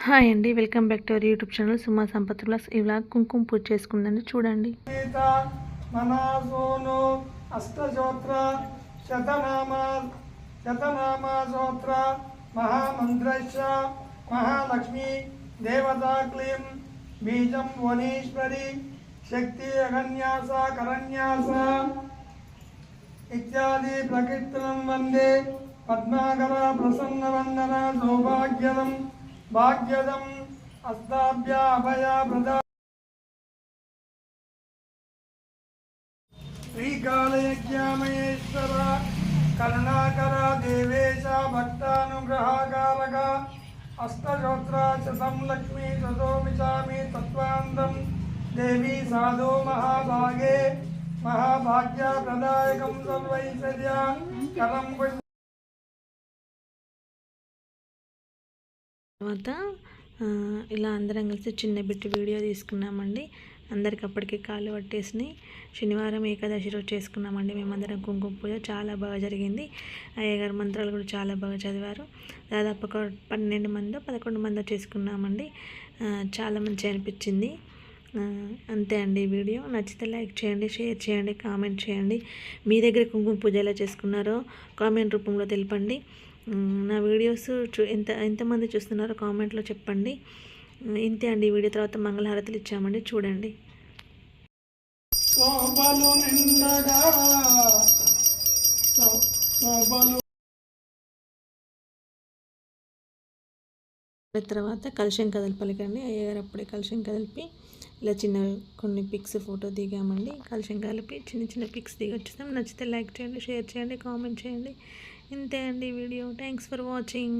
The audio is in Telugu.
హాయ్ అండి, welcome back to our YouTube channel Suma Sampath blogs. ఈ వ్లాగ్ కుంకుమ పూజ చేసుకుందండి, చూడండి. మనాసోను అష్టజోత్ర శతనామాసోత్ర మహామంత్రశ్చ మహాలక్ష్మి దేవతా క్లీం బీజం వనీశ్వరి శక్తి అగన్యాస కరన్యాస ఇత్యాది ప్రకీర్తనం వందే పద్మాకర ప్రసన్న వందన సౌభాగ్యదం భాగ్యదం అస్తాభ్య అభయ ప్రదా శ్రీకాళయజ్ఞామయేశ్వర కరుణాకర దేవేశ భక్తానుగ్రహకారక అష్టజోత్ర శతం లక్ష్మీ సతోమిచామి తత్వాంతం దేవి సాధో మహాభాగే మహాభాగ్య ప్రదాయకం సర్వైశ్వర్య కరం తర్వాత ఇలా అందరం కలిసి చిన్న బిట్టు వీడియో తీసుకున్నామండి. అందరికి అప్పటికి కాళ్ళు పట్టేసినాయి. శనివారం ఏకాదశి రోజు చేసుకున్నామండి మేమందరం కుంకుమ పూజ. చాలా బాగా జరిగింది. అయ్యగారు మంత్రాలు కూడా చాలా బాగా చదివారు. దాదాపు ఒక 12 మందో 11 మందో చేసుకున్నామండి. చాలా మంచిగా అనిపించింది. అంతే అండి. ఈ వీడియో నచ్చితే లైక్ చేయండి, షేర్ చేయండి, కామెంట్ చేయండి. మీ దగ్గర కుంకుమ పూజ ఎలా చేసుకున్నారో కామెంట్ రూపంలో తెలపండి. నా వీడియోస్ ఎంతమంది చూస్తున్నారో కామెంట్లో చెప్పండి. ఇంతే అండి. ఈ వీడియో తర్వాత మంగళహారతులు ఇచ్చామండి, చూడండి. తర్వాత కలశం కదలిపలికండి. అయ్యగారు అప్పుడే కలశం కదిలిపి ఇలా చిన్న కొన్ని పిక్స్ ఫోటో దిగామండి. కలశం కలిపి చిన్న చిన్న పిక్స్ దిగి వచ్చేసాం. నచ్చితే లైక్ చేయండి, షేర్ చేయండి, కామెంట్ చేయండి. ఇంతే అండి వీడియో. Thanks for watching.